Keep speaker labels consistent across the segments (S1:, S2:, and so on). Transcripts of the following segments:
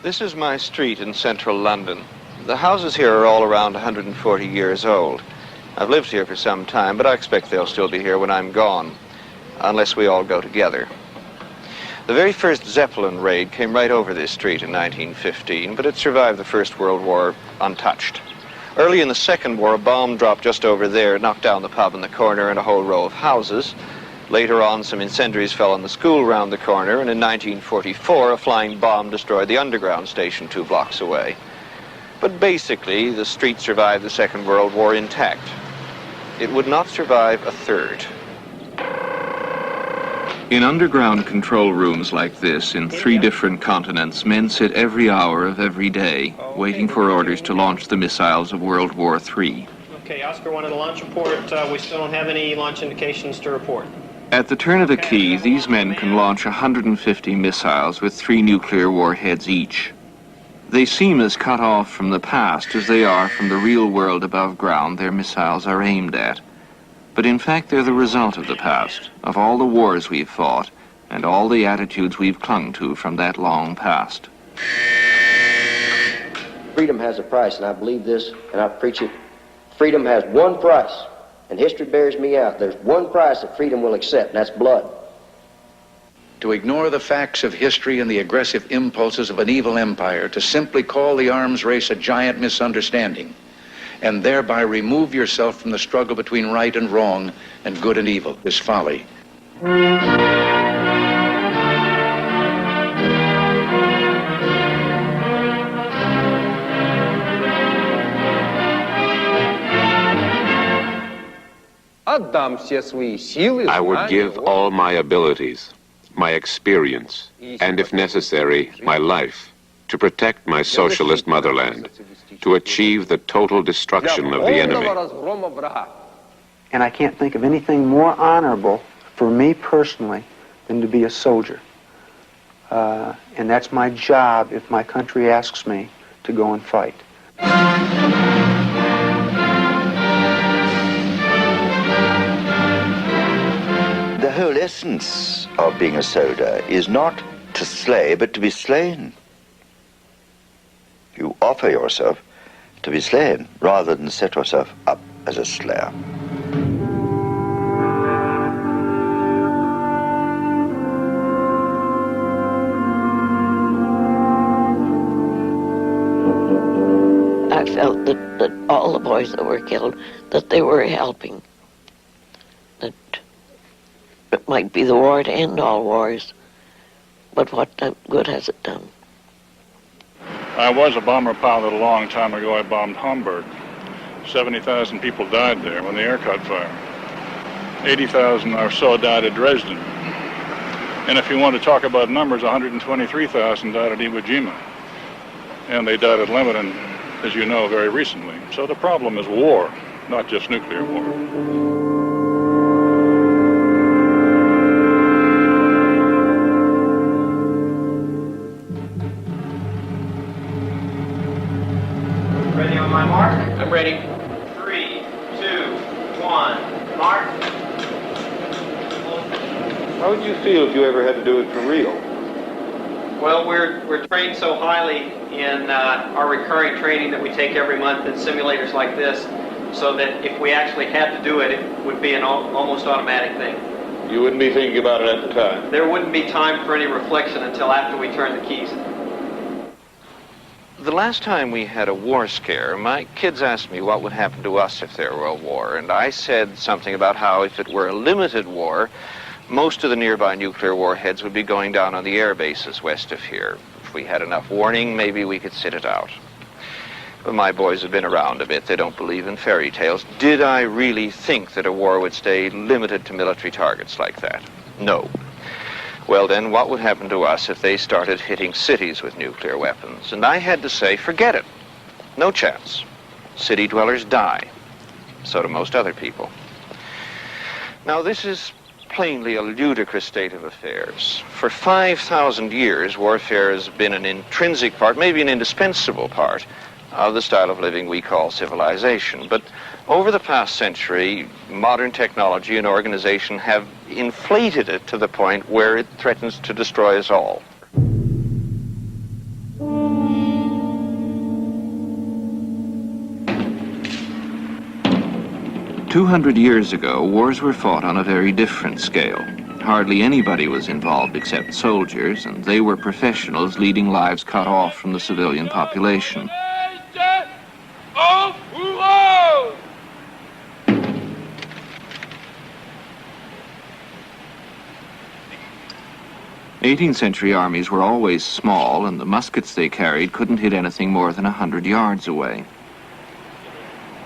S1: This is my street in central London. The houses here are all around 140 years old. I've lived here for some time, but I expect they'll still be here when I'm gone, unless we all go together. The very first Zeppelin raid came right over this street in 1915, but it survived the First World War untouched. Early in the Second War, a bomb dropped just over there, knocked down the pub in the corner and a whole row of houses. Later on, some incendiaries fell on the school round the corner, and in 1944, a flying bomb destroyed the underground station 2 blocks away. But basically, the street survived the Second World War intact. It would not survive a third. In underground control rooms like this, in 3 different continents, men sit every hour of every day, waiting for orders to launch the missiles of World War III.
S2: Okay, Oscar 1 of the launch report. We still don't have any launch indications to report.
S1: At the turn of a key, these men can launch 150 missiles with 3 nuclear warheads each. They seem as cut off from the past as they are from the real world above ground their missiles are aimed at. But in fact, they're the result of the past, of all the wars we've fought, and all the attitudes we've clung to from that long past.
S3: Freedom has a price, and I believe this, and I preach it. Freedom has one price, and history bears me out. There's one price that freedom will accept, and that's blood.
S4: To ignore the facts of history and the aggressive impulses of an evil empire, to simply call the arms race a giant misunderstanding, and thereby remove yourself from the struggle between right and wrong and good and evil, is folly.
S5: I would give all my abilities, my experience, and if necessary, my life, to protect my socialist motherland, to achieve the total destruction of the enemy.
S6: And I can't think of anything more honorable for me personally than to be a soldier. And that's my job if my country asks me to go and fight.
S7: The whole essence of being a soldier is not to slay, but to be slain. You offer yourself to be slain rather than set yourself up as a slayer.
S8: I felt that all the boys that were killed, that they were helping. That it might be the war to end all wars, but what good has it done?
S9: I was a bomber pilot a long time ago. I bombed Hamburg. 70,000 people died there when the air caught fire. 80,000 or so died at Dresden. And if you want to talk about numbers, 123,000 died at Iwo Jima. And they died at Lebanon, as you know, very recently. So the problem is war, not just nuclear war.
S2: I'm ready. 3, 2, 1, mark.
S1: How would you feel if you ever had to do it for real?
S2: Well, we're trained so highly in our recurring training that we take every month in simulators like this, so that if we actually had to do it, it would be an almost automatic thing.
S1: You wouldn't be thinking about it at the time?
S2: There wouldn't be time for any reflection until after we turn the keys.
S1: The last time we had a war scare, my kids asked me what would happen to us if there were a war, and I said something about how if it were a limited war, most of the nearby nuclear warheads would be going down on the air bases west of here. If we had enough warning, maybe we could sit it out. But my boys have been around a bit. They don't believe in fairy tales. Did I really think that a war would stay limited to military targets like that? No. Well, then, what would happen to us if they started hitting cities with nuclear weapons? And I had to say, forget it. No chance. City dwellers die. So do most other people. Now, this is plainly a ludicrous state of affairs. For 5,000 years, warfare has been an intrinsic part, maybe an indispensable part, of the style of living we call civilization. But over the past century, modern technology and organization have inflated it to the point where it threatens to destroy us all. 200 years ago, wars were fought on a very different scale. Hardly anybody was involved except soldiers, and they were professionals leading lives cut off from the civilian population. 18th century armies were always small, and the muskets they carried couldn't hit anything more than 100 yards away.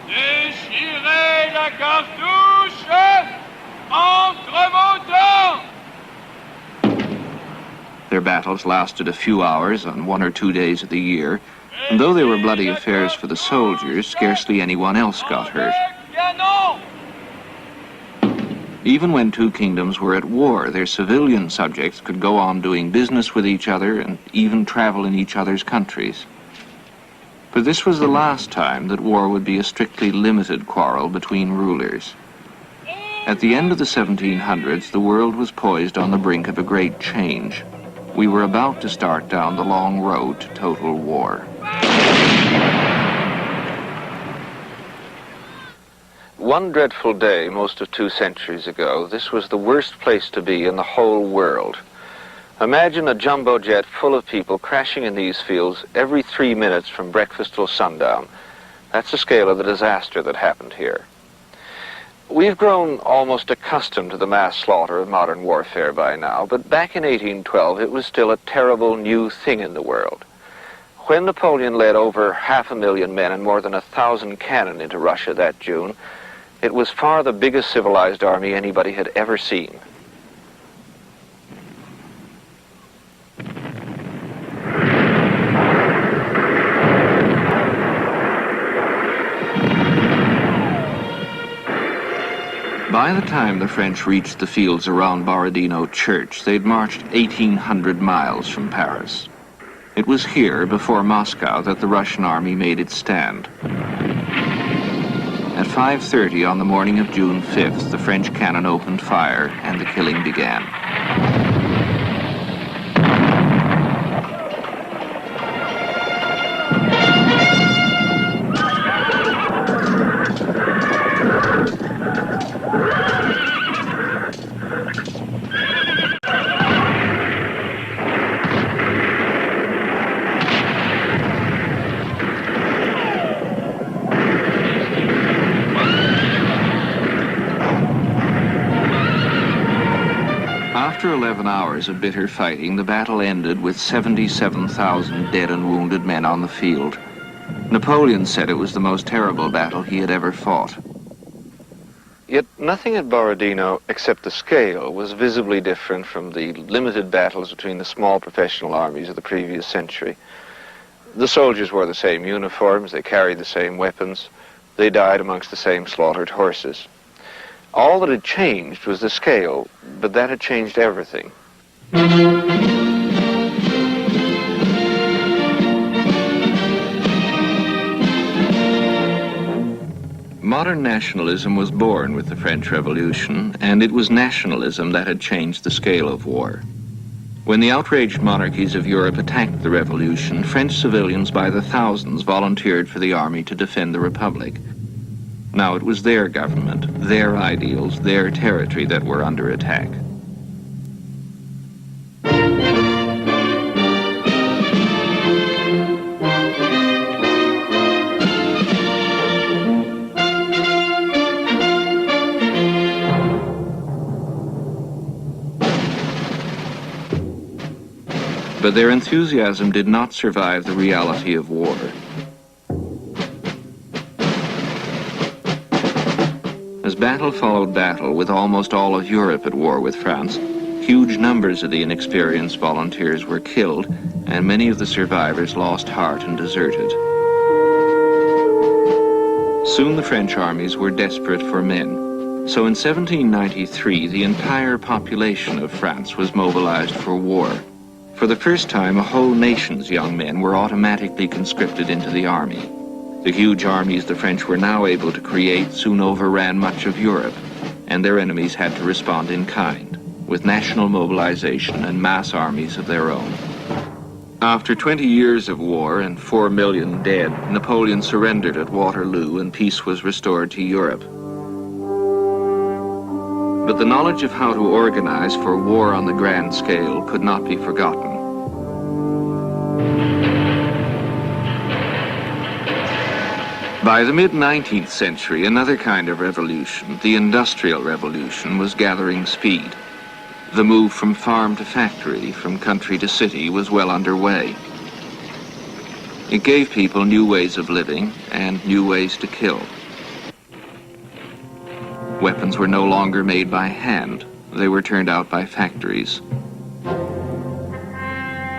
S10: Déchirez la cartouche entre vos dents!
S1: Their battles lasted a few hours on 1 or 2 days of the year, and though they were bloody affairs for the soldiers, scarcely anyone else got hurt. Even when two kingdoms were at war, their civilian subjects could go on doing business with each other and even travel in each other's countries. But this was the last time that war would be a strictly limited quarrel between rulers. At the end of the 1700s, the world was poised on the brink of a great change. We were about to start down the long road to total war. One dreadful day, most of 2 centuries ago, this was the worst place to be in the whole world. Imagine a jumbo jet full of people crashing in these fields every 3 minutes from breakfast till sundown. That's the scale of the disaster that happened here. We've grown almost accustomed to the mass slaughter of modern warfare by now, but back in 1812 it was still a terrible new thing in the world. When Napoleon led over 500,000 men and more than 1,000 cannon into Russia that June, it was far the biggest civilized army anybody had ever seen. By the time the French reached the fields around Borodino Church, they'd marched 1,800 miles from Paris. It was here, before Moscow, that the Russian army made its stand. At 5:30 on the morning of June 5th, the French cannon opened fire and the killing began. After 11 hours of bitter fighting, the battle ended with 77,000 dead and wounded men on the field. Napoleon said it was the most terrible battle he had ever fought. Yet nothing at Borodino, except the scale, was visibly different from the limited battles between the small professional armies of the previous century. The soldiers wore the same uniforms, they carried the same weapons, they died amongst the same slaughtered horses. All that had changed was the scale, but that had changed everything. Modern nationalism was born with the French Revolution, and it was nationalism that had changed the scale of war. When the outraged monarchies of Europe attacked the revolution, French civilians by the thousands volunteered for the army to defend the Republic. Now it was their government, their ideals, their territory that were under attack. But their enthusiasm did not survive the reality of war. As battle followed battle, with almost all of Europe at war with France, huge numbers of the inexperienced volunteers were killed, and many of the survivors lost heart and deserted. Soon the French armies were desperate for men. So in 1793, the entire population of France was mobilized for war. For the first time, a whole nation's young men were automatically conscripted into the army. The huge armies the French were now able to create soon overran much of Europe, and their enemies had to respond in kind, with national mobilization and mass armies of their own. After 20 years of war and 4 million dead, Napoleon surrendered at Waterloo and peace was restored to Europe. But the knowledge of how to organize for war on the grand scale could not be forgotten. By the mid-19th century, another kind of revolution, the Industrial Revolution, was gathering speed. The move from farm to factory, from country to city, was well underway. It gave people new ways of living and new ways to kill. Weapons were no longer made by hand. They were turned out by factories.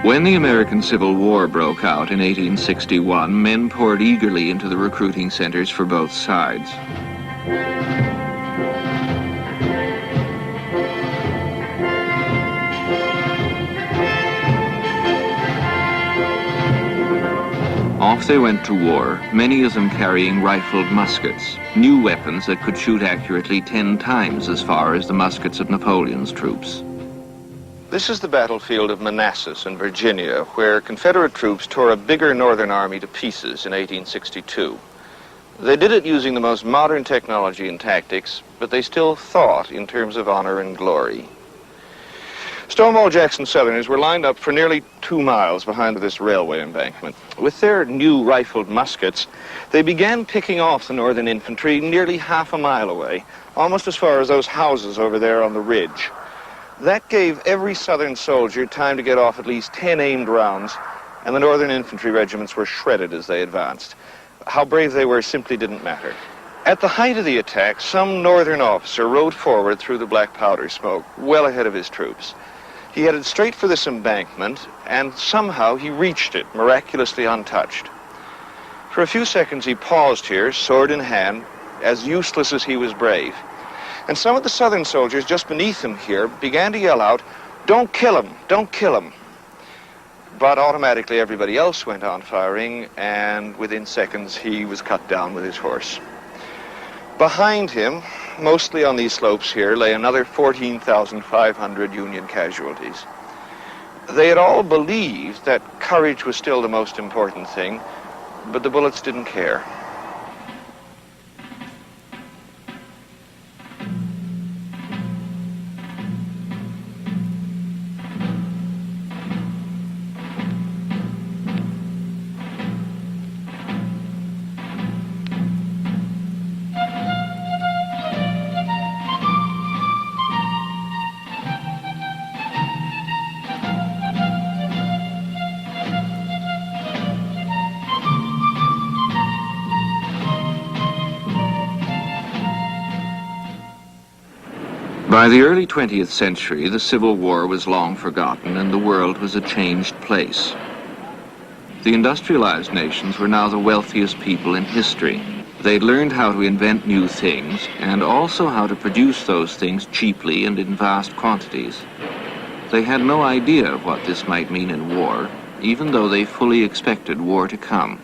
S1: When the American Civil War broke out in 1861, men poured eagerly into the recruiting centers for both sides. Off they went to war, many of them carrying rifled muskets, new weapons that could shoot accurately 10 times as far as the muskets of Napoleon's troops. This is the battlefield of Manassas in Virginia, where Confederate troops tore a bigger Northern army to pieces in 1862. They did it using the most modern technology and tactics, but they still thought in terms of honor and glory. Stonewall Jackson Southerners were lined up for nearly 2 miles behind this railway embankment. With their new rifled muskets, they began picking off the Northern infantry nearly half a mile away, almost as far as those houses over there on the ridge. That gave every Southern soldier time to get off at least 10 aimed rounds, and the Northern infantry regiments were shredded as they advanced. How brave they were simply didn't matter. At the height of the attack, some Northern officer rode forward through the black powder smoke, well ahead of his troops. He headed straight for this embankment, and somehow he reached it, miraculously untouched. For a few seconds he paused here, sword in hand, as useless as he was brave. And some of the Southern soldiers just beneath him here began to yell out, "Don't kill him, don't kill him." But automatically everybody else went on firing, and within seconds he was cut down with his horse. Behind him, mostly on these slopes here, lay another 14,500 Union casualties. They had all believed that courage was still the most important thing, but the bullets didn't care. By the early 20th century, the Civil War was long forgotten and the world was a changed place. The industrialized nations were now the wealthiest people in history. They'd learned how to invent new things and also how to produce those things cheaply and in vast quantities. They had no idea of what this might mean in war, even though they fully expected war to come.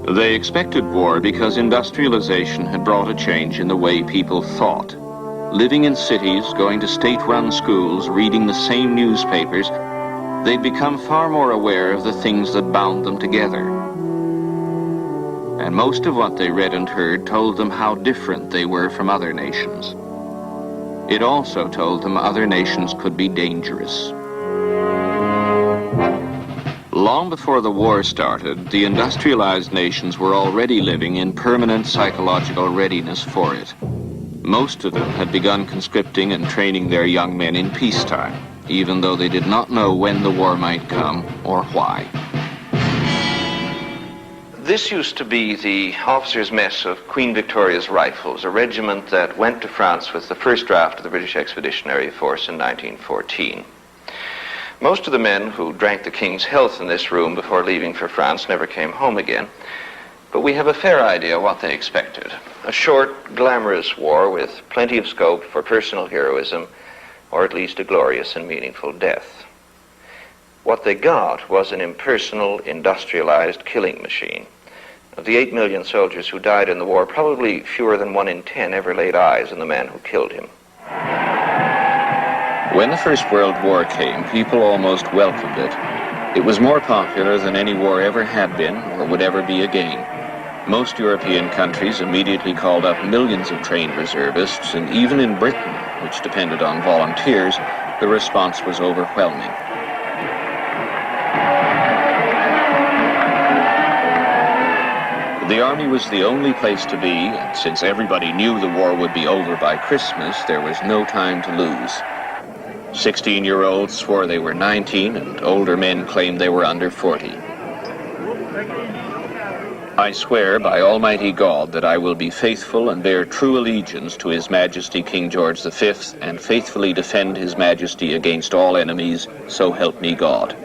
S1: They expected war because industrialization had brought a change in the way people thought. Living in cities, going to state-run schools, reading the same newspapers, they'd become far more aware of the things that bound them together. And most of what they read and heard told them how different they were from other nations. It also told them other nations could be dangerous. Long before the war started, the industrialized nations were already living in permanent psychological readiness for it. Most of them had begun conscripting and training their young men in peacetime, even though they did not know when the war might come or why. This used to be the officers' mess of Queen Victoria's Rifles, a regiment that went to France with the first draft of the British Expeditionary Force in 1914. Most of the men who drank the King's health in this room before leaving for France never came home again, but we have a fair idea what they expected. A short, glamorous war with plenty of scope for personal heroism, or at least a glorious and meaningful death. What they got was an impersonal, industrialized killing machine. Of the 8 million soldiers who died in the war, probably fewer than 1 in 10 ever laid eyes on the man who killed him. When the First World War came, people almost welcomed it. It was more popular than any war ever had been or would ever be again. Most European countries immediately called up millions of trained reservists, and even in Britain, which depended on volunteers, the response was overwhelming. The Army was the only place to be, and since everybody knew the war would be over by Christmas, there was no time to lose. 16-year-olds swore they were 19, and older men claimed they were under 40. I swear by Almighty God that I will be faithful and bear true allegiance to His Majesty King George V, and faithfully defend His Majesty against all enemies, so help me God.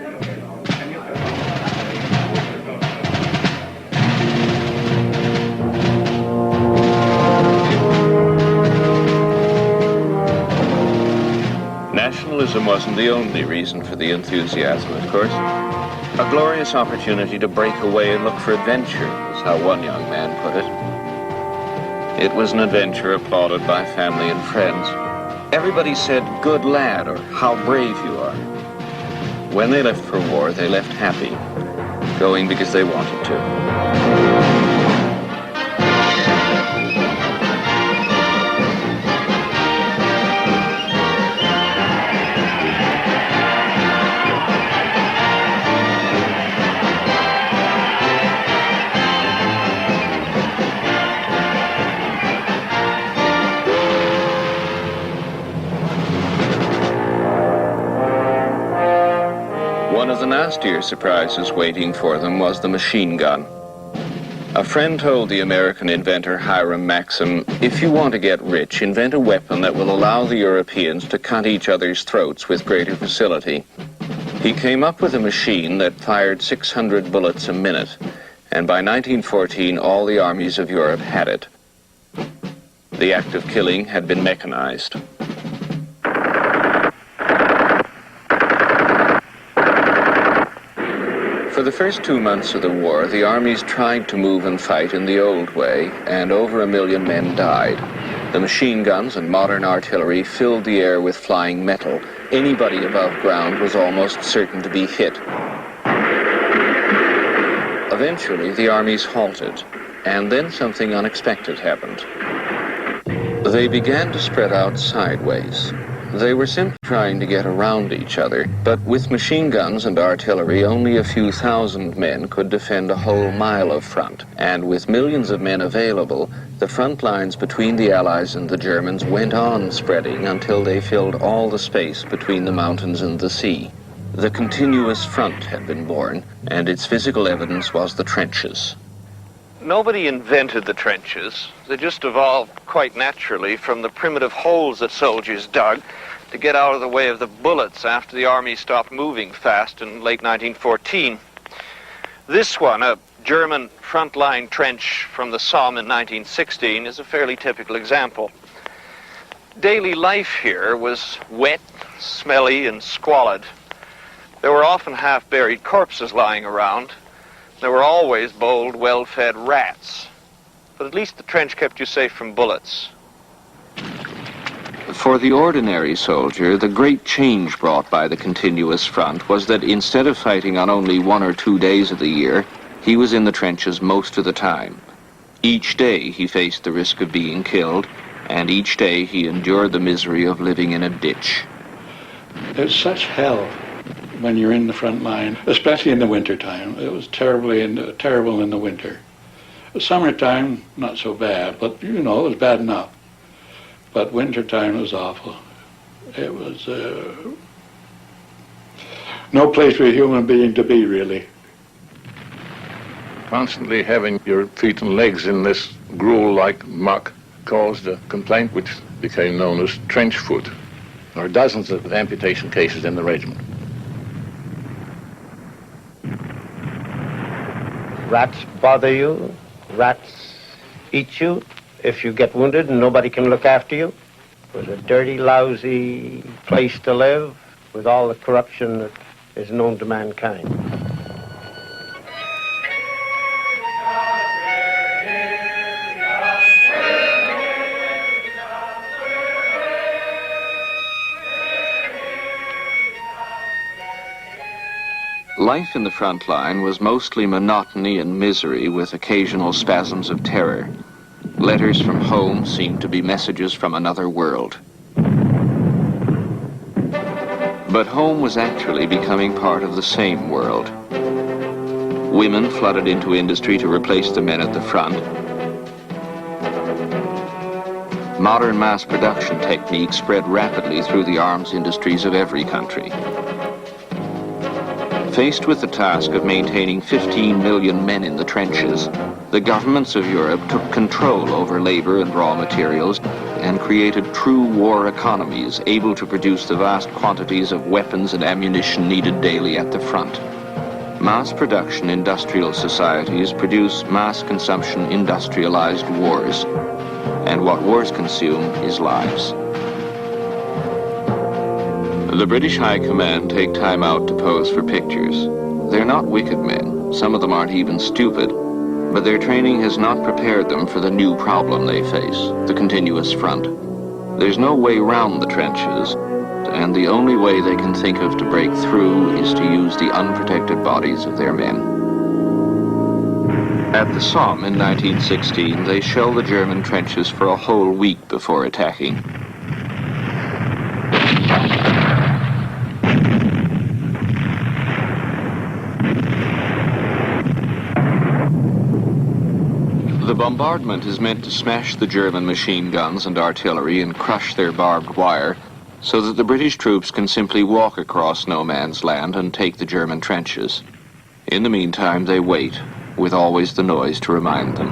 S1: Nationalism wasn't the only reason for the enthusiasm, of course. A glorious opportunity to break away and look for adventure, is how one young man put it. It was an adventure applauded by family and friends. Everybody said, "Good lad," or "How brave you are." When they left for war, they left happy, going because they wanted to. One of the nastier surprises waiting for them was the machine gun. A friend told the American inventor Hiram Maxim, "If you want to get rich, invent a weapon that will allow the Europeans to cut each other's throats with greater facility." He came up with a machine that fired 600 bullets a minute, and by 1914 all the armies of Europe had it. The act of killing had been mechanized. For the first 2 months of the war, the armies tried to move and fight in the old way, and over 1 million men died. The machine guns and modern artillery filled the air with flying metal. Anybody above ground was almost certain to be hit. Eventually, the armies halted, and then something unexpected happened. They began to spread out sideways. They were simply trying to get around each other, but with machine guns and artillery, only a few thousand men could defend a whole mile of front. And with millions of men available, the front lines between the Allies and the Germans went on spreading until they filled all the space between the mountains and the sea. The continuous front had been born, and its physical evidence was the trenches. Nobody invented the trenches. They just evolved quite naturally from the primitive holes that soldiers dug to get out of the way of the bullets after the army stopped moving fast in late 1914. This one, a German front-line trench from the Somme in 1916, is a fairly typical example. Daily life here was wet, smelly, and squalid. There were often half-buried corpses lying around. There were always bold, well-fed rats. But at least the trench kept you safe from bullets. For the ordinary soldier, the great change brought by the continuous front was that instead of fighting on only 1 or 2 days of the year, he was in the trenches most of the time. Each day he faced the risk of being killed, and each day he endured the misery of living in a ditch.
S11: It's such hell when you're in the front line, especially in the winter time. It was terrible in the winter. Summertime, not so bad, but it was bad enough. But wintertime was awful. It was no place for a human being to be, really.
S9: Constantly having your feet and legs in this gruel-like muck caused a complaint which became known as trench foot. There are dozens of amputation cases in the regiment.
S12: Rats bother you, rats eat you if you get wounded and nobody can look after you. It was a dirty, lousy place to live with all the corruption that is known to mankind.
S1: Life in the front line was mostly monotony and misery with occasional spasms of terror. Letters from home seemed to be messages from another world. But home was actually becoming part of the same world. Women flooded into industry to replace the men at the front. Modern mass production techniques spread rapidly through the arms industries of every country. Faced with the task of maintaining 15 million men in the trenches, the governments of Europe took control over labor and raw materials and created true war economies able to produce the vast quantities of weapons and ammunition needed daily at the front. Mass production industrial societies produce mass consumption industrialized wars, and what wars consume is lives. The British High Command take time out to pose for pictures. They're not wicked men, some of them aren't even stupid, but their training has not prepared them for the new problem they face, the continuous front. There's no way round the trenches, and the only way they can think of to break through is to use the unprotected bodies of their men. At the Somme in 1916, they shelled the German trenches for a whole week before attacking. The bombardment is meant to smash the German machine guns and artillery and crush their barbed wire so that the British troops can simply walk across no man's land and take the German trenches. In the meantime, they wait, with always the noise to remind them.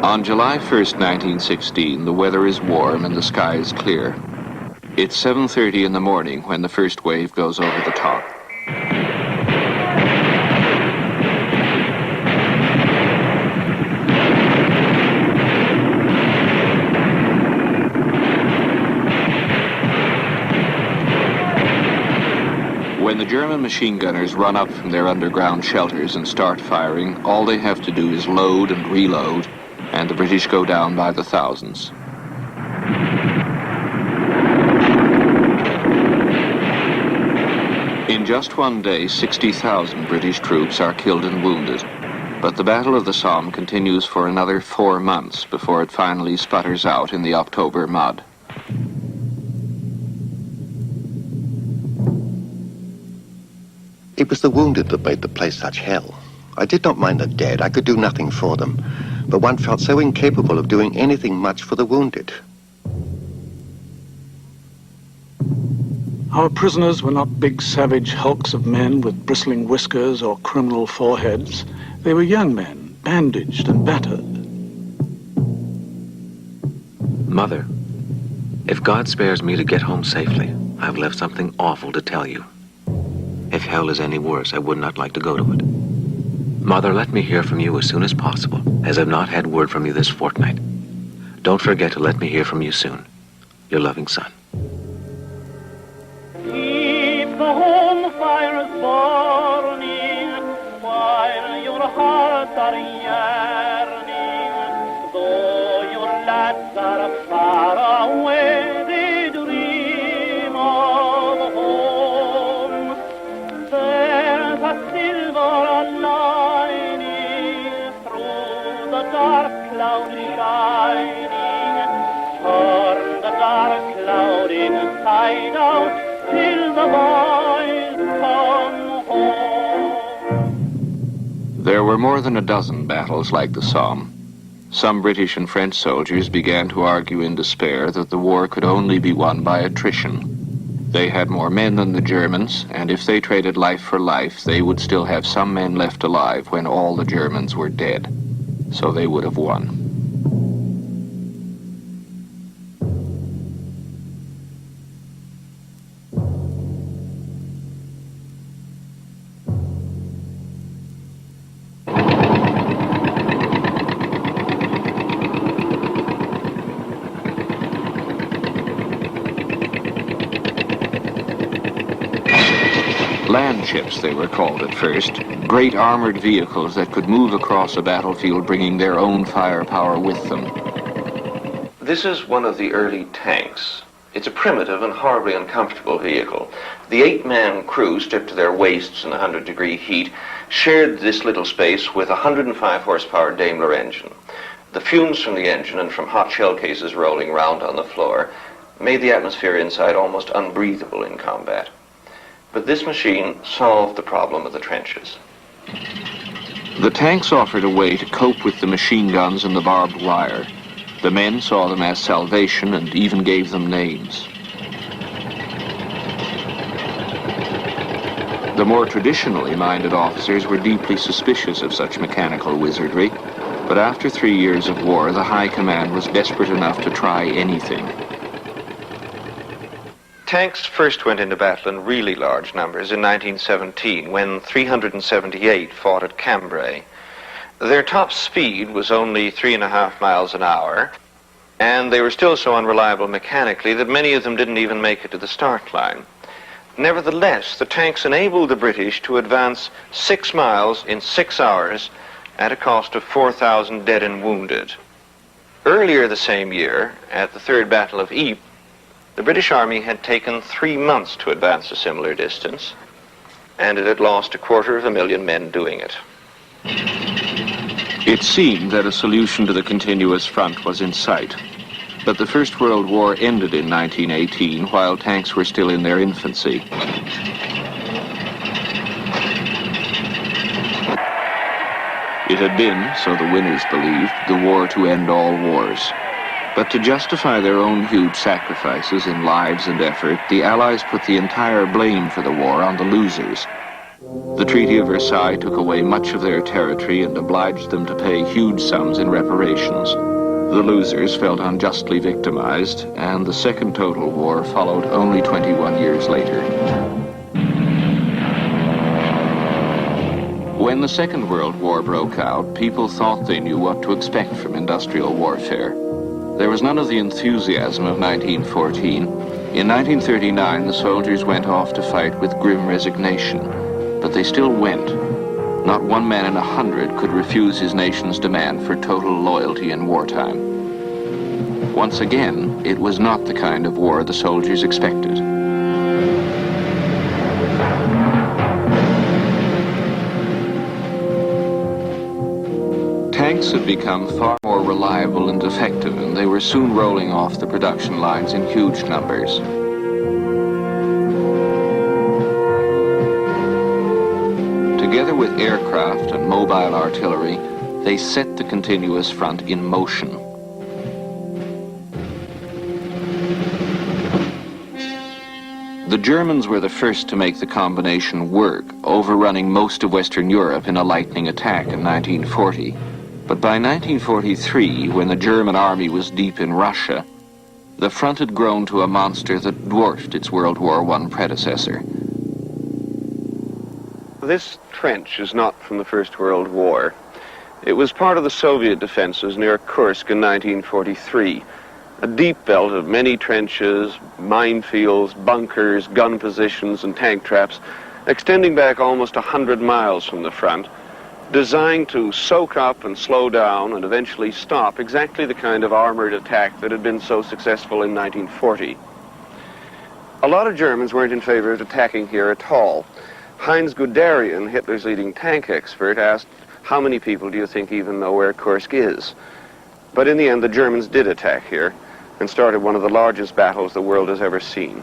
S1: On July 1st, 1916, the weather is warm and the sky is clear. It's 7:30 in the morning when the first wave goes over the top. When the German machine gunners run up from their underground shelters and start firing, all they have to do is load and reload, and the British go down by the thousands. In just one day, 60,000 British troops are killed and wounded, but the Battle of the Somme continues for another 4 months before it finally sputters out in the October mud.
S13: It was the wounded that made the place such hell. I did not mind the dead, I could do nothing for them, but one felt so incapable of doing anything much for the wounded.
S11: Our prisoners were not big savage hulks of men with bristling whiskers or criminal foreheads. They were young men, bandaged and battered.
S14: Mother, if God spares me to get home safely, I've left something awful to tell you. If hell is any worse, I would not like to go to it. Mother, let me hear from you as soon as possible, as I've not had word from you this fortnight. Don't forget to let me hear from you soon. Your loving son.
S10: Keep the home fires burning while your hearts are yearning. Though your lads are far away, they dream of home. There's a silver lining through the dark cloud shining. Turn the dark cloud inside out till the boys come home.
S1: There were more than a dozen battles like the Somme. Some British and French soldiers began to argue in despair that the war could only be won by attrition. They had more men than the Germans, and if they traded life for life, they would still have some men left alive when all the Germans were dead. So they would have won. Land ships, they were called at first, great armored vehicles that could move across a battlefield bringing their own firepower with them. This is one of the early tanks. It's a primitive and horribly uncomfortable vehicle. The 8-man crew, stripped to their waists in 100-degree heat, shared this little space with a 105 horsepower Daimler engine. The fumes from the engine and from hot shell cases rolling round on the floor made the atmosphere inside almost unbreathable in combat. But this machine solved the problem of the trenches.
S5: The tanks offered a way to cope with the machine guns and the barbed wire. The men saw them as salvation and even gave them names. The more traditionally minded officers were deeply suspicious of such mechanical wizardry, but after 3 years of war, the High Command was desperate enough to try anything.
S1: Tanks first went into battle in really large numbers in 1917, when 378 fought at Cambrai. Their top speed was only 3.5 miles an hour, and they were still so unreliable mechanically that many of them didn't even make it to the start line. Nevertheless, the tanks enabled the British to advance 6 miles in 6 hours at a cost of 4,000 dead and wounded. Earlier the same year, at the Third Battle of Ypres, the British Army had taken 3 months to advance a similar distance, and it had lost 250,000 men doing it.
S5: It seemed that a solution to the continuous front was in sight, but the First World War ended in 1918 while tanks were still in their infancy. It had been, so the winners believed, the war to end all wars. But to justify their own huge sacrifices in lives and effort, the Allies put the entire blame for the war on the losers. The Treaty of Versailles took away much of their territory and obliged them to pay huge sums in reparations. The losers felt unjustly victimized, and the Second Total War followed only 21 years later. When the Second World War broke out, people thought they knew what to expect from industrial warfare. There was none of the enthusiasm of 1914. In 1939, the soldiers went off to fight with grim resignation, but they still went. Not one man in 100 could refuse his nation's demand for total loyalty in wartime. Once again, it was not the kind of war the soldiers expected. Tanks had become far more reliable and effective, and they were soon rolling off the production lines in huge numbers. Together with aircraft and mobile artillery, they set the continuous front in motion. The Germans were the first to make the combination work, overrunning most of Western Europe in a lightning attack in 1940. But by 1943, when the German army was deep in Russia, the front had grown to a monster that dwarfed its World War I predecessor.
S1: This trench is not from the First World War. It was part of the Soviet defenses near Kursk in 1943. A deep belt of many trenches, minefields, bunkers, gun positions, and tank traps, extending back almost 100 miles from the front, designed to soak up and slow down and eventually stop exactly the kind of armored attack that had been so successful in 1940. A lot of Germans weren't in favor of attacking here at all. Heinz Guderian, Hitler's leading tank expert, asked, "How many people do you think even know where Kursk is?" But in the end, the Germans did attack here and started one of the largest battles the world has ever seen.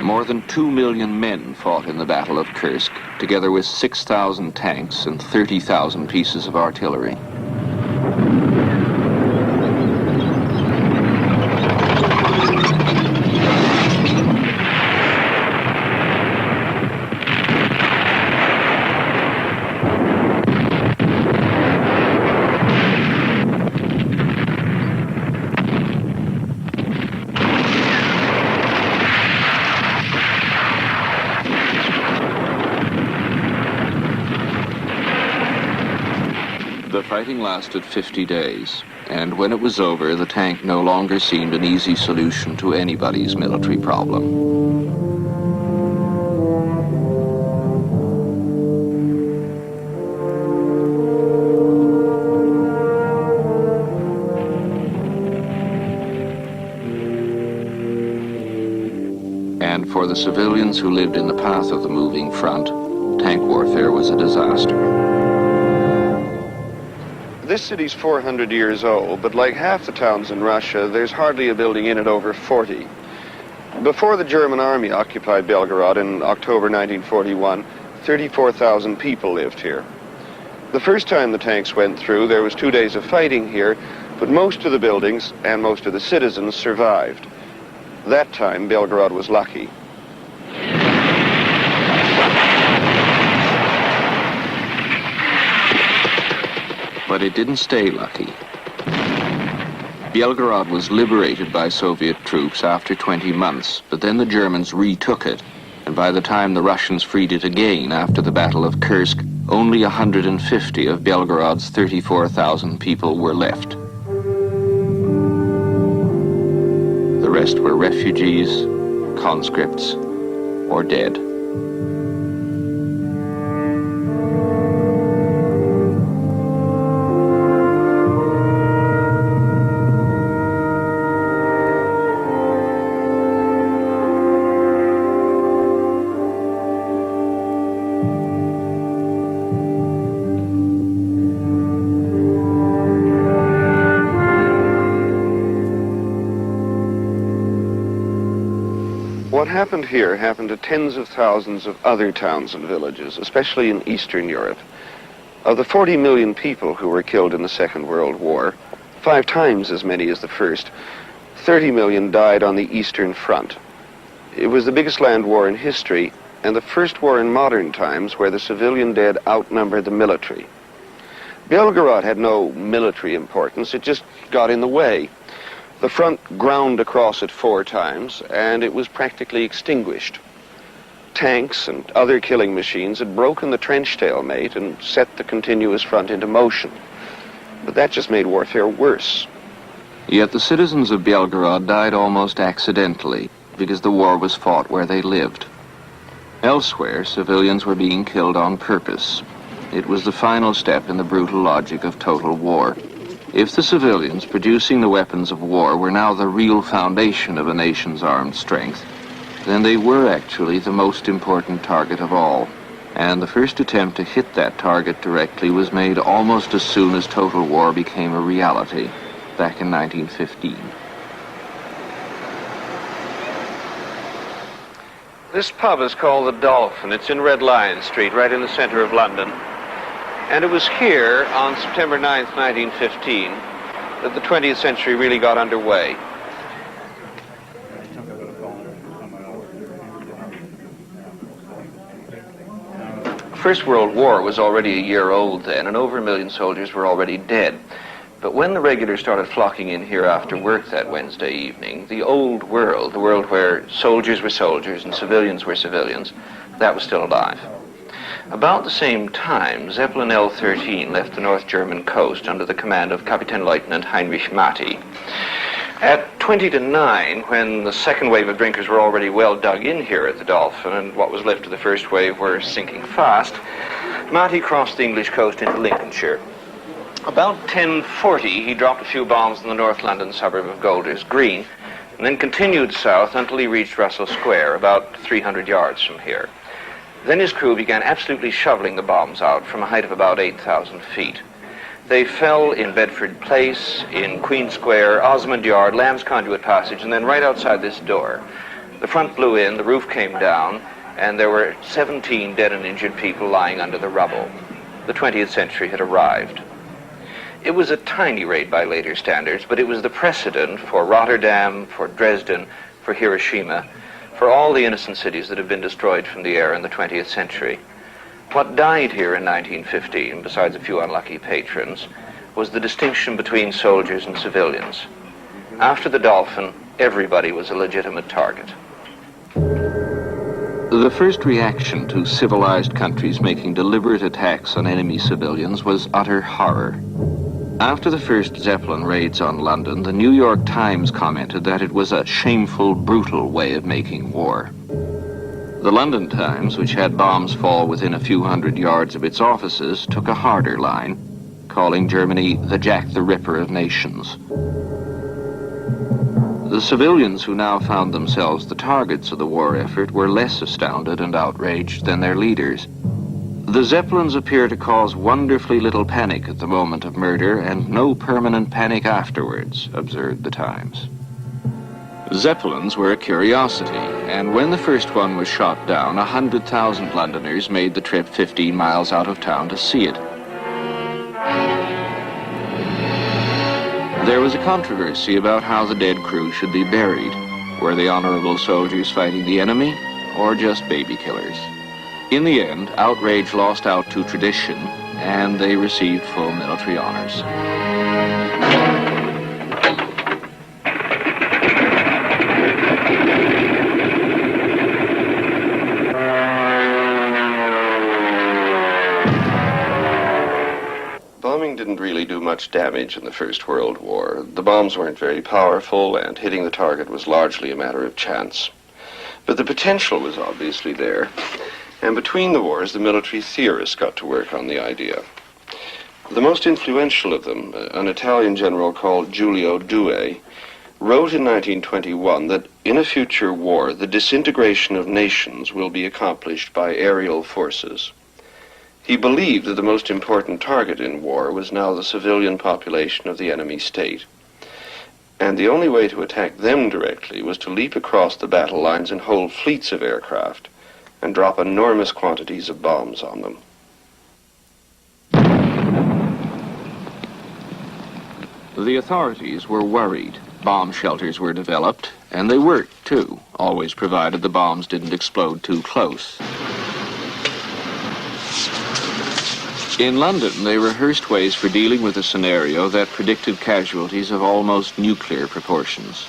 S5: More than 2 million men fought in the Battle of Kursk, together with 6,000 tanks and 30,000 pieces of artillery.
S1: The fighting lasted 50 days, and when it was over, the tank no longer seemed an easy solution to anybody's military problem. And for the civilians who lived in the path of the moving front, tank warfare was a disaster.
S15: This city's 400 years old, but like half the towns in Russia, there's hardly a building in it over 40. Before the German army occupied Belgorod in October 1941, 34,000 people lived here. The first time the tanks went through, there was 2 days of fighting here, but most of the buildings and most of the citizens survived. That time, Belgorod was lucky.
S1: But it didn't stay lucky. Belgorod was liberated by Soviet troops after 20 months, but then the Germans retook it, and by the time the Russians freed it again after the Battle of Kursk, only 150 of Belgorod's 34,000 people were left. The rest were refugees, conscripts, or dead.
S15: What happened here happened to tens of thousands of other towns and villages, especially in Eastern Europe. Of the 40 million people who were killed in the Second World War, 5 times as many as the First, 30 million died on the Eastern Front. It was the biggest land war in history, and the first war in modern times where the civilian dead outnumbered the military. Belgorod had no military importance, it just got in the way. The front ground across it 4 times, and it was practically extinguished. Tanks and other killing machines had broken the trench stalemate and set the continuous front into motion. But that just made warfare worse.
S1: Yet the citizens of Belgorod died almost accidentally, because the war was fought where they lived. Elsewhere, civilians were being killed on purpose. It was the final step in the brutal logic of total war. If the civilians producing the weapons of war were now the real foundation of a nation's armed strength, then they were actually the most important target of all. And the first attempt to hit that target directly was made almost as soon as total war became a reality, back in 1915.
S15: This pub is called the Dolphin. It's in Red Lion Street, right in the center of London. And it was here on September 9th, 1915, that the 20th century really got underway. The First World War was already a year old then, and over 1 million soldiers were already dead. But when the regulars started flocking in here after work that Wednesday evening, the old world, the world where soldiers were soldiers and civilians were civilians, that was still alive. About the same time, Zeppelin L-13 left the North German coast under the command of Kapitänleutnant Heinrich Matti. At 20 to 9, when the second wave of drinkers were already well dug in here at the Dolphin and what was left of the first wave were sinking fast, Matti crossed the English coast into Lincolnshire. About 10:40, he dropped a few bombs in the North London suburb of Golders Green and then continued south until he reached Russell Square, about 300 yards from here. Then his crew began absolutely shoveling the bombs out from a height of about 8,000 feet. They fell in Bedford Place, in Queen Square, Osmond Yard, Lamb's Conduit Passage, and then right outside this door. The front blew in, the roof came down, and there were 17 dead and injured people lying under the rubble. The 20th century had arrived. It was a tiny raid by later standards, but it was the precedent for Rotterdam, for Dresden, for Hiroshima, for all the innocent cities that have been destroyed from the air in the 20th century. What died here in 1915, besides a few unlucky patrons, was the distinction between soldiers and civilians. After the Dolphin, everybody was a legitimate target.
S1: The first reaction to civilized countries making deliberate attacks on enemy civilians was utter horror. After the first Zeppelin raids on London, the New York Times commented that it was a shameful, brutal way of making war. The London Times, which had bombs fall within a few hundred yards of its offices, took a harder line, calling Germany the Jack the Ripper of nations. The civilians who now found themselves the targets of the war effort were less astounded and outraged than their leaders. The Zeppelins appear to cause wonderfully little panic at the moment of murder and no permanent panic afterwards, observed the Times. Zeppelins were a curiosity, and when the first one was shot down, 100,000 Londoners made the trip 15 miles out of town to see it. There was a controversy about how the dead crew should be buried. Were they honorable soldiers fighting the enemy, or just baby killers? In the end, outrage lost out to tradition, and they received full military honors.
S15: Bombing didn't really do much damage in the First World War. The bombs weren't very powerful, and hitting the target was largely a matter of chance. But the potential was obviously there, and between the wars, the military theorists got to work on the idea. The most influential of them, an Italian general called Giulio Due, wrote in 1921 that in a future war, the disintegration of nations will be accomplished by aerial forces. He believed that the most important target in war was now the civilian population of the enemy state. And the only way to attack them directly was to leap across the battle lines and hold fleets of aircraft and drop enormous quantities of bombs on them.
S1: The authorities were worried. Bomb shelters were developed, and they worked too, always provided the bombs didn't explode too close. In London, they rehearsed ways for dealing with a scenario that predicted casualties of almost nuclear proportions.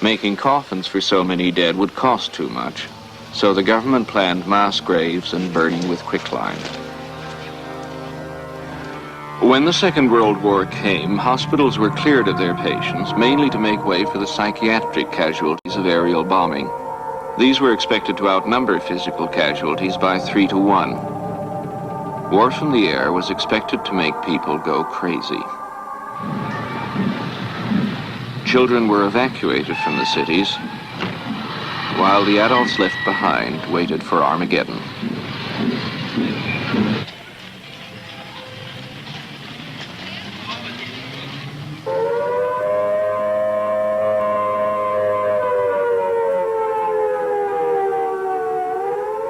S1: Making coffins for so many dead would cost too much, so the government planned mass graves and burning with quicklime. When the Second World War came, hospitals were cleared of their patients, mainly to make way for the psychiatric casualties of aerial bombing. These were expected to outnumber physical casualties by 3 to 1. War from the air was expected to make people go crazy. Children were evacuated from the cities, while the adults left behind waited for Armageddon.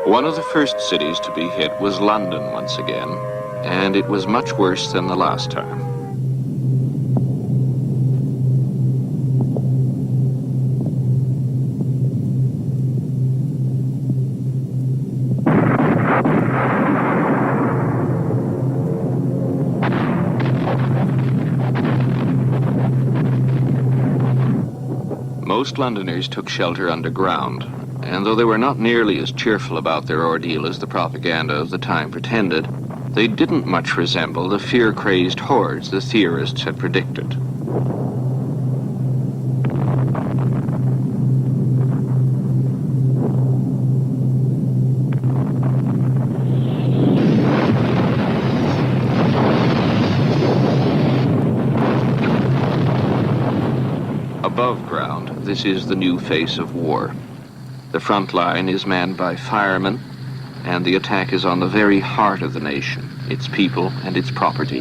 S1: One of the first cities to be hit was London once again, and it was much worse than the last time. Most Londoners took shelter underground, and though they were not nearly as cheerful about their ordeal as the propaganda of the time pretended, they didn't much resemble the fear-crazed hordes the theorists had predicted. Above ground, this is the new face of war. The front line is manned by firemen, and the attack is on the very heart of the nation, its people and its property.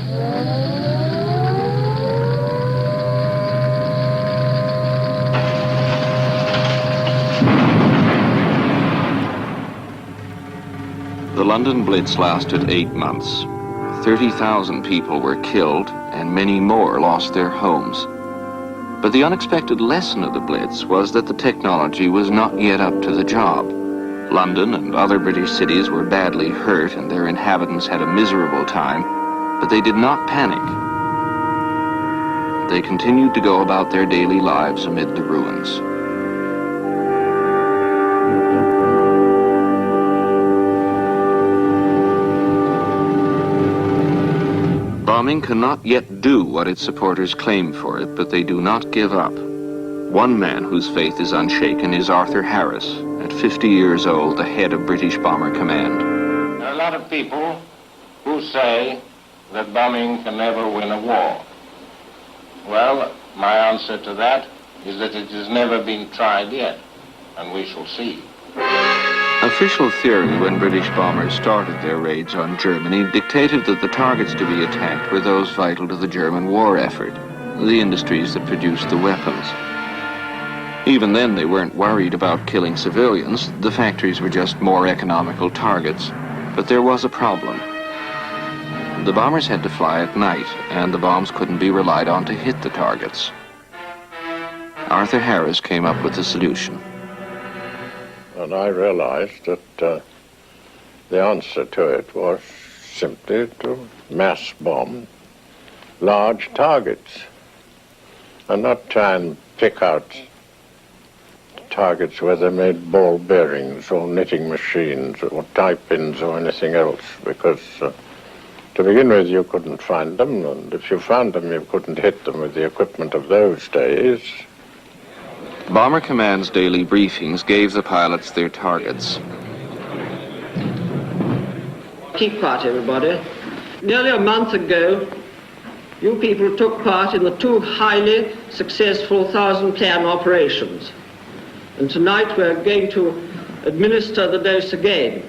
S1: The London Blitz lasted 8 months. 30,000 people were killed, and many more lost their homes. But the unexpected lesson of the Blitz was that the technology was not yet up to the job. London and other British cities were badly hurt and their inhabitants had a miserable time, but they did not panic. They continued to go about their daily lives amid the ruins. bombing cannot yet do what its supporters claim for it, but they do not give up. One man whose faith is unshaken is Arthur Harris, at 50 years old, the head of British Bomber Command.
S16: There are a lot of people who say that bombing can never win a war. Well, my answer to that is that it has never been tried yet, and we shall see.
S1: Official theory when British bombers started their raids on Germany dictated that the targets to be attacked were those vital to the German war effort, the industries that produced the weapons. Even then, they weren't worried about killing civilians. The factories were just more economical targets. But there was a problem. The bombers had to fly at night, and the bombs couldn't be relied on to hit the targets. Arthur Harris came up with a solution.
S16: And I realized that the answer to it was simply to mass bomb large targets and not try and pick out targets where they made ball bearings or knitting machines or tie pins or anything else, because to begin with you couldn't find them, and if you found them you couldn't hit them with the equipment of those days.
S1: Bomber Command's daily briefings gave the pilots their targets.
S17: Keep quiet, everybody. Nearly a month ago, you people took part in the two highly successful 1,000-plan operations. And tonight we're going to administer the dose again.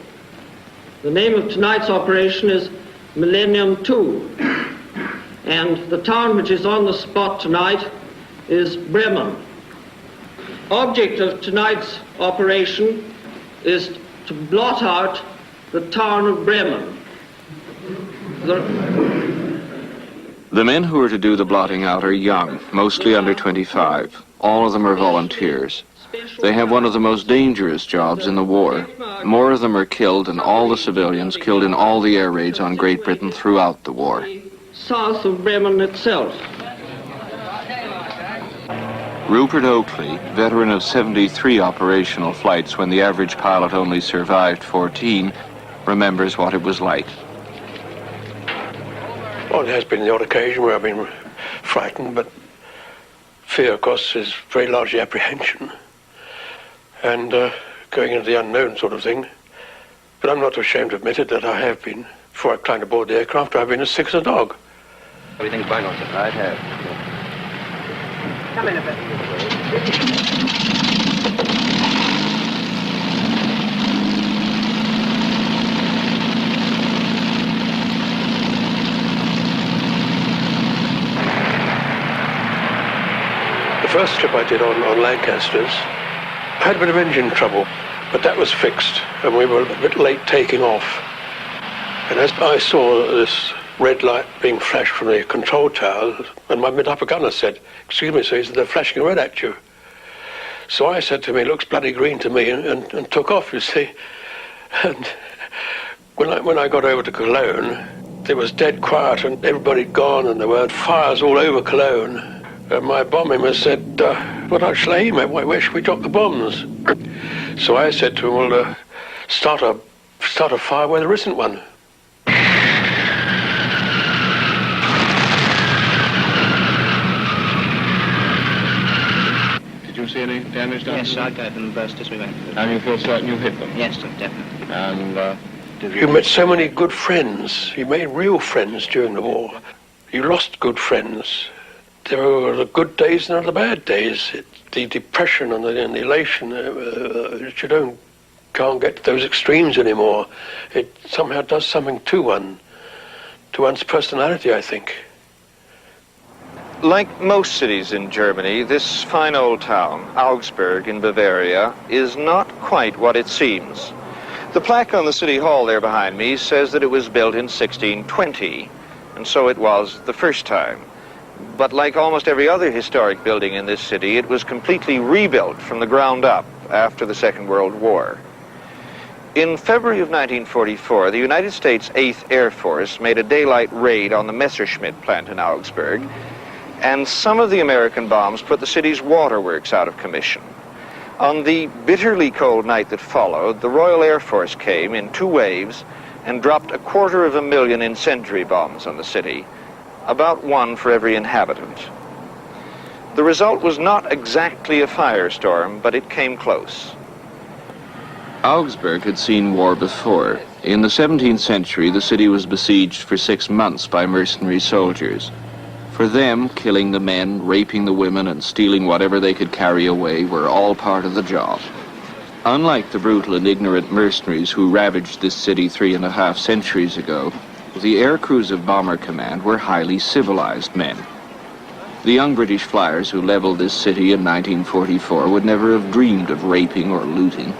S17: The name of tonight's operation is Millennium 2. And the town which is on the spot tonight is Bremen. Object of tonight's operation is to blot out the town of Bremen.
S1: The men who are to do the blotting out are young, mostly under 25. All of them are volunteers. They have one of the most dangerous jobs in the war. More of them are killed than all the civilians killed in all the air raids on Great Britain throughout the war.
S17: South of Bremen itself.
S1: Rupert Oakley, veteran of 73 operational flights when the average pilot only survived 14, remembers what it was like.
S18: Well, there has been the odd occasion where I've been frightened, but fear, of course, is very largely apprehension and going into the unknown sort of thing. But I'm not ashamed to admit it that I have been. Before I climbed aboard the aircraft, I've been as sick as a dog.
S3: What do you think of binos? I have.
S17: Come in a bit.
S18: The first trip I did on Lancasters, I had a bit of engine trouble, but that was fixed, and we were a bit late taking off. And as I saw this red light being flashed from the control tower, and my mid-upper gunner said, "Excuse me, sir," he said, "they're flashing a red at you." So I said to him, "It looks bloody green to me," and took off, you see. And when I got over to Cologne, it was dead quiet, and everybody'd gone, and there were fires all over Cologne. And my bombing man said, "What shall I aim at? Where should we drop the bombs?" So I said to him, "Well, start a fire where there isn't one."
S16: Did you see any damage done?
S19: Yes, I gave them a burst as we went.
S16: And you feel certain you hit them?
S19: Yes, sir, definitely.
S16: And
S18: you met so many good friends. You made real friends during the war. You lost good friends. There were the good days and there were the bad days. The depression and the elation, you can't get to those extremes anymore. It somehow does something to one's personality, I think.
S1: Like most cities in Germany, this fine old town, Augsburg in Bavaria, is not quite what it seems. The plaque on the city hall there behind me says that it was built in 1620, and so it was the first time. But like almost every other historic building in this city, it was completely rebuilt from the ground up after the Second World War. In February of 1944, the United States 8th Air Force made a daylight raid on the Messerschmitt plant in Augsburg, and some of the American bombs put the city's waterworks out of commission. On the bitterly cold night that followed, the Royal Air Force came in 2 waves and dropped 250,000 incendiary bombs on the city. about one for every inhabitant. The result was not exactly a firestorm, but it came close. Augsburg had seen war before. In the 17th century, the city was besieged for 6 months by mercenary soldiers. For them, killing the men, raping the women, and stealing whatever they could carry away were all part of the job. Unlike the brutal and ignorant mercenaries who ravaged this city 3.5 centuries ago, the air crews of Bomber Command were highly civilized men. The young British flyers who leveled this city in 1944 would never have dreamed of raping or looting.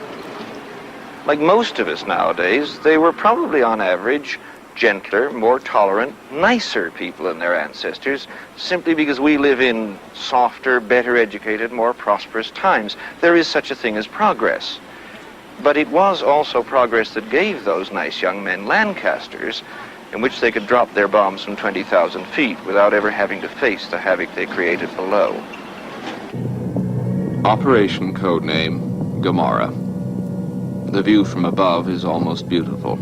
S1: Like most of us nowadays, they were probably on average gentler, more tolerant, nicer people than their ancestors, simply because we live in softer, better educated, more prosperous times. There is such a thing as progress. But it was also progress that gave those nice young men Lancasters, in which they could drop their bombs from 20,000 feet without ever having to face the havoc they created below. Operation codename Gomorrah. The view from above is almost beautiful.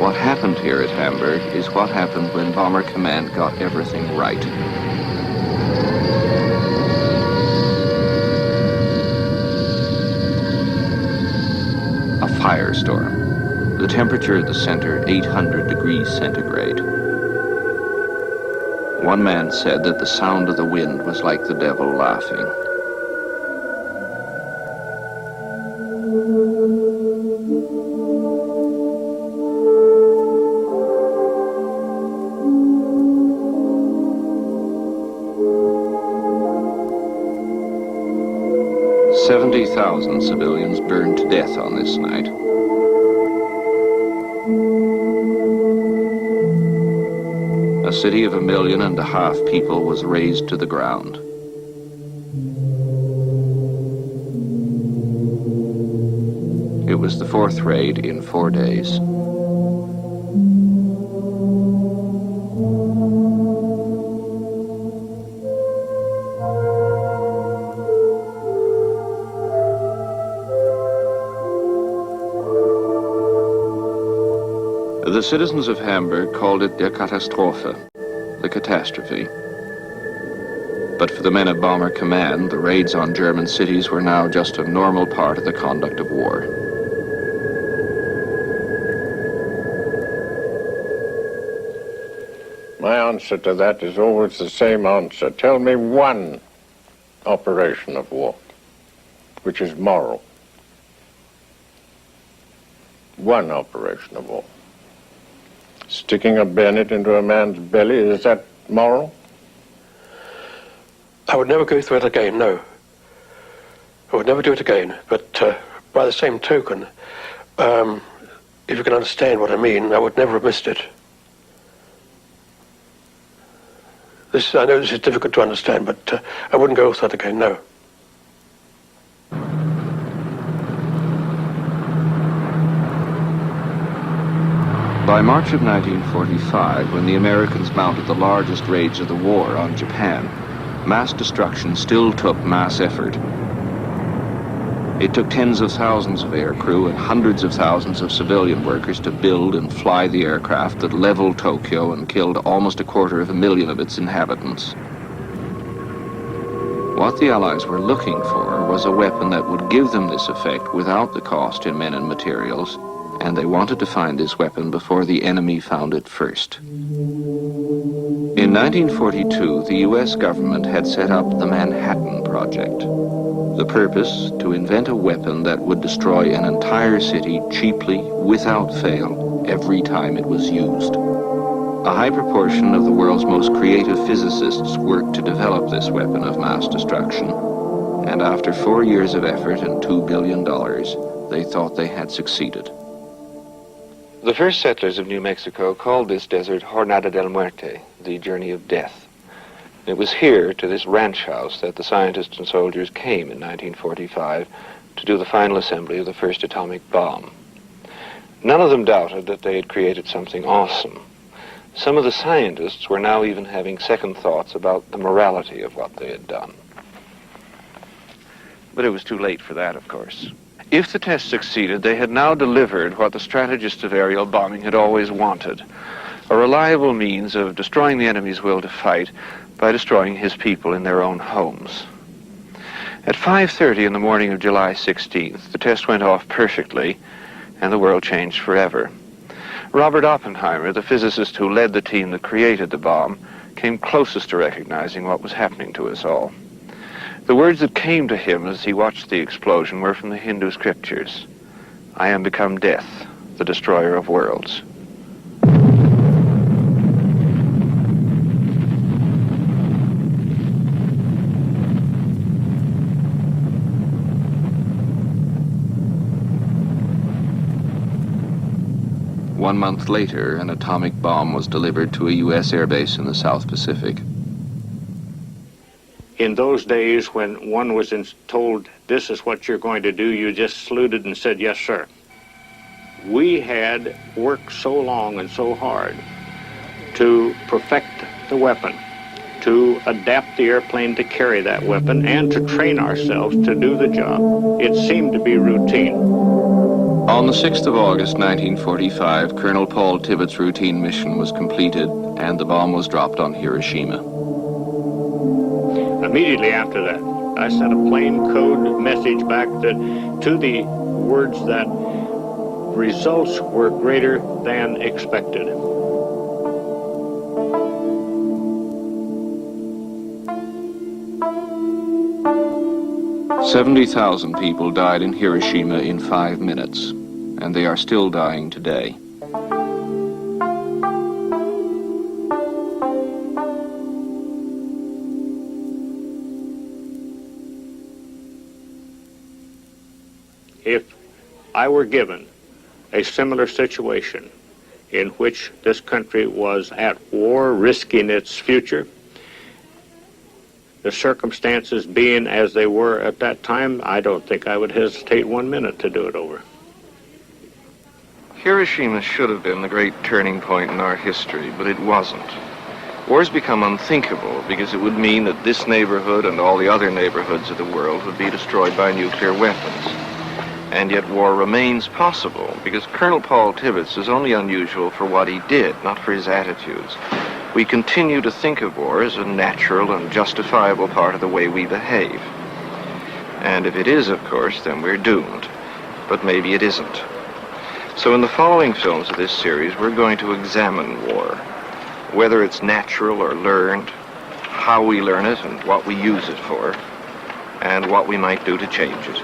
S1: What happened here at Hamburg is what happened when Bomber Command got everything right. A firestorm. The temperature at the center, 800 degrees centigrade. One man said that the sound of the wind was like the devil laughing. "70,000 civilians burned to death on this night. A city of 1.5 million people was razed to the ground. It was the 4th raid in 4 days. The citizens of Hamburg called it der Katastrophe, the catastrophe. But for the men of Bomber Command, the raids on German cities were now just a normal part of the conduct of war.
S16: My answer to that is always the same answer. Tell me one operation of war which is moral. One operation of war. Sticking a bayonet into a man's belly, is that moral?
S18: I would never go through it again, no. I would never do it again. But by the same token, if you can understand what I mean, I would never have missed it. I know this is difficult to understand, but I wouldn't go through it again, no.
S1: By March of 1945, when the Americans mounted the largest raids of the war on Japan, mass destruction still took mass effort. It took tens of thousands of aircrew and hundreds of thousands of civilian workers to build and fly the aircraft that leveled Tokyo and killed almost 250,000 of its inhabitants. What the Allies were looking for was a weapon that would give them this effect without the cost in men and materials, and they wanted to find this weapon before the enemy found it first. In 1942, the U.S. government had set up the Manhattan Project. The purpose, to invent a weapon that would destroy an entire city cheaply, without fail, every time it was used. A high proportion of the world's most creative physicists worked to develop this weapon of mass destruction, and after 4 years of effort and $2 billion, they thought they had succeeded. The first settlers of New Mexico called this desert Jornada del Muerte, the Journey of Death. It was here, to this ranch house, that the scientists and soldiers came in 1945 to do the final assembly of the first atomic bomb. None of them doubted that they had created something awesome. Some of the scientists were now even having second thoughts about the morality of what they had done. But it was too late for that, of course. If the test succeeded, they had now delivered what the strategists of aerial bombing had always wanted, a reliable means of destroying the enemy's will to fight by destroying his people in their own homes. At 5:30 in the morning of July 16th, the test went off perfectly, and the world changed forever. Robert Oppenheimer, the physicist who led the team that created the bomb, came closest to recognizing what was happening to us all. The words that came to him as he watched the explosion were from the Hindu scriptures. "I am become death, the destroyer of worlds."
S15: One month later, an atomic bomb was delivered to a U.S. airbase in the South Pacific.
S11: In those days, when one was told, this is what you're going to do, you just saluted and said, yes, sir. We had worked so long and so hard to perfect the weapon, to adapt the airplane to carry that weapon, and to train ourselves to do the job. It seemed to be routine.
S15: On the 6th of August, 1945, Colonel Paul Tibbetts' routine mission was completed, and the bomb was dropped on Hiroshima.
S11: Immediately after that, I sent a plain code message back to the words that results were greater than expected.
S15: "70,000 people died in Hiroshima in 5 minutes, and they are still dying today.
S11: If I were given a similar situation in which this country was at war, risking its future, the circumstances being as they were at that time, I don't think I would hesitate 1 minute to do it over.
S1: Hiroshima should have been the great turning point in our history, but it wasn't. War's become unthinkable because it would mean that this neighborhood and all the other neighborhoods of the world would be destroyed by nuclear weapons. And yet war remains possible because Colonel Paul Tibbetts is only unusual for what he did, not for his attitudes. We continue to think of war as a natural and justifiable part of the way we behave. And if it is, of course, then we're doomed. But maybe it isn't. So in the following films of this series, we're going to examine war, whether it's natural or learned, how we learn it and what we use it for, and what we might do to change it.